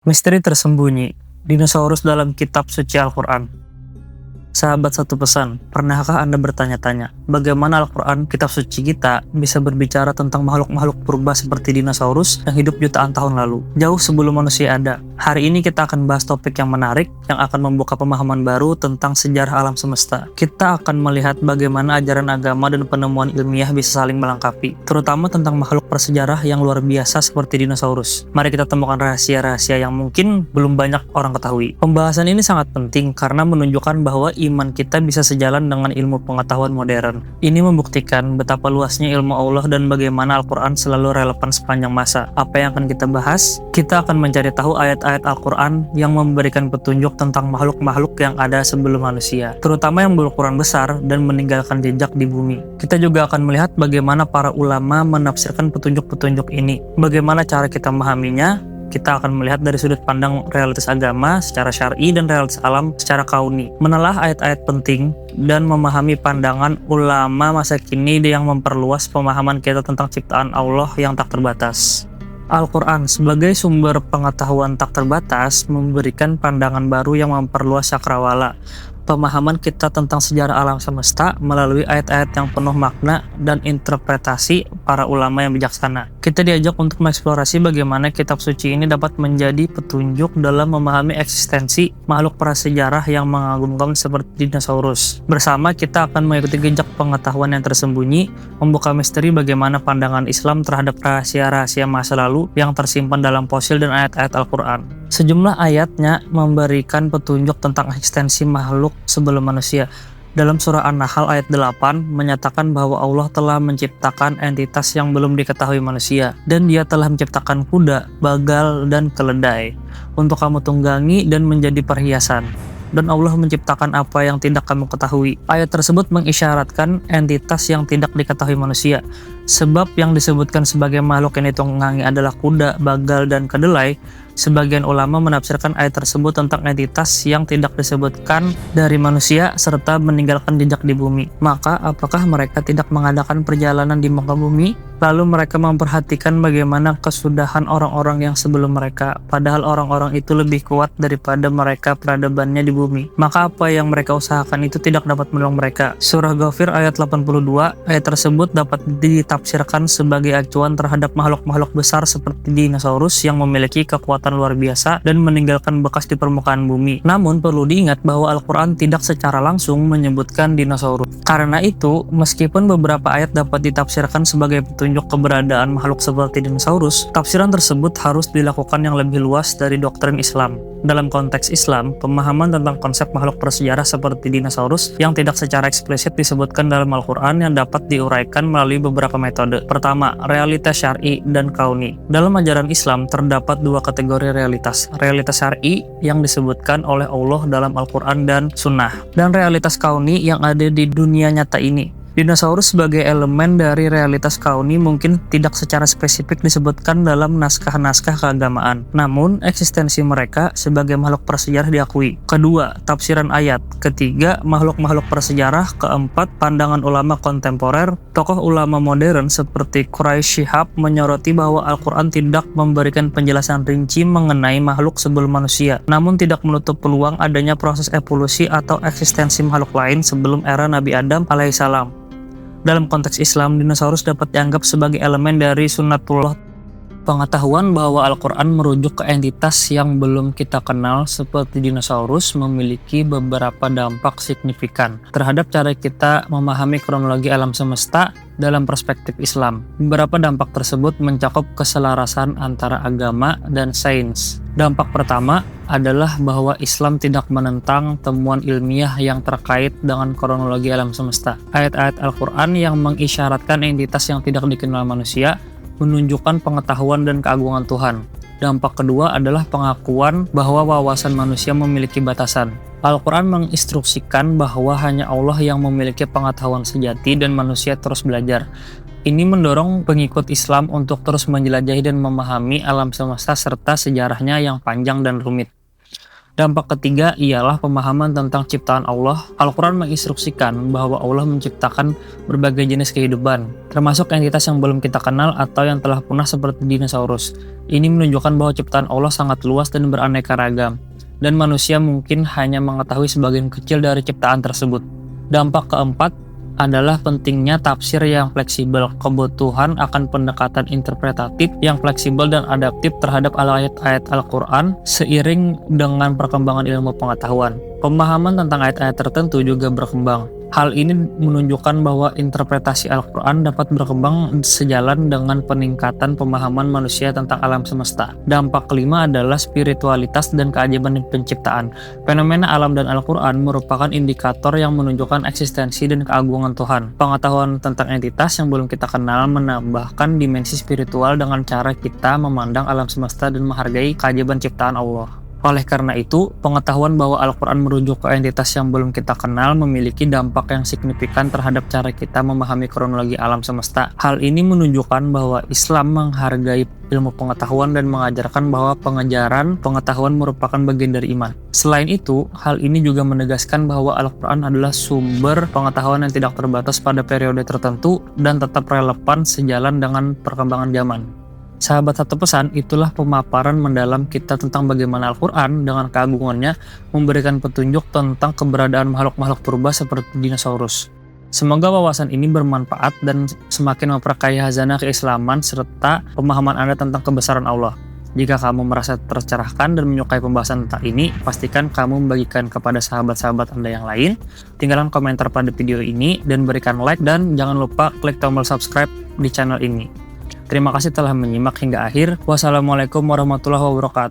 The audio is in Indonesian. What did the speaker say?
Misteri tersembunyi, dinosaurus dalam kitab suci Al-Quran. Sahabat satu pesan, pernahkah Anda bertanya-tanya, bagaimana Al-Quran, kitab suci kita, bisa berbicara tentang makhluk-makhluk purba seperti dinosaurus yang hidup jutaan tahun lalu, jauh sebelum manusia ada? Hari ini kita akan bahas topik yang menarik, yang akan membuka pemahaman baru tentang sejarah alam semesta. Kita akan melihat bagaimana ajaran agama dan penemuan ilmiah bisa saling melengkapi, terutama tentang makhluk prasejarah yang luar biasa seperti dinosaurus. Mari kita temukan rahasia-rahasia yang mungkin belum banyak orang ketahui. Pembahasan ini sangat penting karena menunjukkan bahwa iman kita bisa sejalan dengan ilmu pengetahuan modern. Ini membuktikan betapa luasnya ilmu Allah dan bagaimana Al-Quran selalu relevan sepanjang masa. Apa yang akan kita bahas? Kita akan mencari tahu ayat-ayat Al-Quran yang memberikan petunjuk tentang makhluk-makhluk yang ada sebelum manusia, terutama yang berukuran besar dan meninggalkan jejak di bumi. Kita juga akan melihat bagaimana para ulama menafsirkan petunjuk-petunjuk ini. Bagaimana cara kita memahaminya? Kita akan melihat dari sudut pandang realitas agama secara syar'i dan realitas alam secara kauni. Menelah ayat-ayat penting dan memahami pandangan ulama masa kini yang memperluas pemahaman kita tentang ciptaan Allah yang tak terbatas. Al-Quran sebagai sumber pengetahuan tak terbatas memberikan pandangan baru yang memperluas cakrawala pemahaman kita tentang sejarah alam semesta melalui ayat-ayat yang penuh makna dan interpretasi para ulama yang bijaksana. Kita diajak untuk mengeksplorasi bagaimana kitab suci ini dapat menjadi petunjuk dalam memahami eksistensi makhluk prasejarah yang mengagumkan seperti dinosaurus. Bersama kita akan mengikuti jejak pengetahuan yang tersembunyi, membuka misteri bagaimana pandangan Islam terhadap rahasia-rahasia masa lalu yang tersimpan dalam fosil dan ayat-ayat Al-Quran. Sejumlah ayatnya memberikan petunjuk tentang eksistensi makhluk sebelum manusia. Dalam surah An-Nahl ayat 8 menyatakan bahwa Allah telah menciptakan entitas yang belum diketahui manusia, dan Dia telah menciptakan kuda, bagal, dan keledai untuk kamu tunggangi dan menjadi perhiasan. Dan Allah menciptakan apa yang tidak kamu ketahui. Ayat tersebut mengisyaratkan entitas yang tidak diketahui manusia. Sebab yang disebutkan sebagai makhluk yang ditunggangi adalah kuda, bagal, dan kedelai. Sebagian ulama menafsirkan ayat tersebut tentang entitas yang tidak disebutkan dari manusia serta meninggalkan jejak di bumi. Maka apakah mereka tidak mengadakan perjalanan di muka bumi? Lalu mereka memperhatikan bagaimana kesudahan orang-orang yang sebelum mereka, padahal orang-orang itu lebih kuat daripada mereka peradabannya di bumi. Maka apa yang mereka usahakan itu tidak dapat menolong mereka. Surah Ghafir ayat 82, ayat tersebut dapat ditafsirkan sebagai acuan terhadap makhluk-makhluk besar seperti dinosaurus yang memiliki kekuatan luar biasa dan meninggalkan bekas di permukaan bumi. Namun perlu diingat bahwa Al-Quran tidak secara langsung menyebutkan dinosaurus. Karena itu, meskipun beberapa ayat dapat ditafsirkan sebagai petunjuk keberadaan makhluk seperti dinosaurus, tafsiran tersebut harus dilakukan yang lebih luas dari doktrin Islam. Dalam konteks Islam, pemahaman tentang konsep makhluk prasejarah seperti dinosaurus yang tidak secara eksplisit disebutkan dalam Al-Quran yang dapat diuraikan melalui beberapa metode. Pertama, realitas syar'i dan kauni. Dalam ajaran Islam terdapat dua kategori realitas. Realitas syar'i yang disebutkan oleh Allah dalam Al-Quran dan Sunnah, dan realitas kauni yang ada di dunia nyata ini. Dinosaurus sebagai elemen dari realitas kauni mungkin tidak secara spesifik disebutkan dalam naskah-naskah keagamaan. Namun, eksistensi mereka sebagai makhluk prasejarah diakui. Kedua, tafsiran ayat. Ketiga, makhluk-makhluk prasejarah. Keempat, pandangan ulama kontemporer. Tokoh ulama modern seperti Quraisy Shihab menyoroti bahwa Al-Quran tidak memberikan penjelasan rinci mengenai makhluk sebelum manusia, namun tidak menutup peluang adanya proses evolusi atau eksistensi makhluk lain sebelum era Nabi Adam alaihissalam. Dalam konteks Islam, dinosaurus dapat dianggap sebagai elemen dari sunnatullah. Pengetahuan bahwa Al-Quran merujuk ke entitas yang belum kita kenal seperti dinosaurus memiliki beberapa dampak signifikan terhadap cara kita memahami kronologi alam semesta dalam perspektif Islam. Beberapa dampak tersebut mencakup keselarasan antara agama dan sains. Dampak pertama adalah bahwa Islam tidak menentang temuan ilmiah yang terkait dengan kronologi alam semesta. Ayat-ayat Al-Quran yang mengisyaratkan entitas yang tidak dikenal manusia menunjukkan pengetahuan dan keagungan Tuhan. Dampak kedua adalah pengakuan bahwa wawasan manusia memiliki batasan. Al-Quran menginstruksikan bahwa hanya Allah yang memiliki pengetahuan sejati dan manusia terus belajar. Ini mendorong pengikut Islam untuk terus menjelajahi dan memahami alam semesta serta sejarahnya yang panjang dan rumit. Dampak ketiga ialah pemahaman tentang ciptaan Allah. Al-Quran menginstruksikan bahwa Allah menciptakan berbagai jenis kehidupan, termasuk entitas yang belum kita kenal atau yang telah punah seperti dinosaurus. Ini menunjukkan bahwa ciptaan Allah sangat luas dan beraneka ragam, dan manusia mungkin hanya mengetahui sebagian kecil dari ciptaan tersebut. Dampak keempat adalah pentingnya tafsir yang fleksibel, kebutuhan akan pendekatan interpretatif yang fleksibel dan adaptif terhadap ayat-ayat Al-Quran seiring dengan perkembangan ilmu pengetahuan. Pemahaman tentang ayat-ayat tertentu juga berkembang. Hal ini menunjukkan bahwa interpretasi Al-Quran dapat berkembang sejalan dengan peningkatan pemahaman manusia tentang alam semesta. Dampak kelima adalah spiritualitas dan keajaiban penciptaan. Fenomena alam dan Al-Quran merupakan indikator yang menunjukkan eksistensi dan keagungan Tuhan. Pengetahuan tentang entitas yang belum kita kenal menambahkan dimensi spiritual dengan cara kita memandang alam semesta dan menghargai keajaiban ciptaan Allah. Oleh karena itu, pengetahuan bahwa Al-Quran merujuk ke entitas yang belum kita kenal memiliki dampak yang signifikan terhadap cara kita memahami kronologi alam semesta. Hal ini menunjukkan bahwa Islam menghargai ilmu pengetahuan dan mengajarkan bahwa pengejaran pengetahuan merupakan bagian dari iman. Selain itu, hal ini juga menegaskan bahwa Al-Quran adalah sumber pengetahuan yang tidak terbatas pada periode tertentu dan tetap relevan sejalan dengan perkembangan zaman. Sahabat Satu Pesan, itulah pemaparan mendalam kita tentang bagaimana Al-Quran dengan keagungannya memberikan petunjuk tentang keberadaan makhluk-makhluk purba seperti dinosaurus. Semoga wawasan ini bermanfaat dan semakin memperkaya khazanah keislaman serta pemahaman Anda tentang kebesaran Allah. Jika kamu merasa tercerahkan dan menyukai pembahasan tentang ini, pastikan kamu membagikan kepada sahabat-sahabat Anda yang lain. Tinggalkan komentar pada video ini dan berikan like, dan jangan lupa klik tombol subscribe di channel ini. Terima kasih telah menyimak hingga akhir. Wassalamualaikum warahmatullahi wabarakatuh.